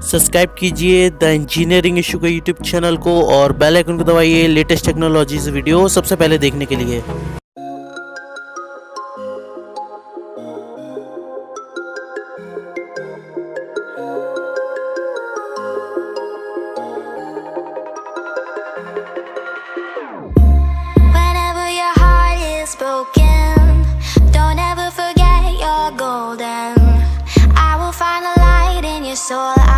Subscribe कीजिए the engineering issue के YouTube channel को और बेल आइकन को दबाइए लेटेस्ट टेक्नोलॉजीज वीडियो सबसे पहले देखने के लिए। Whenever your heart is broken, don't ever forget you're golden. I will find a light in your soul.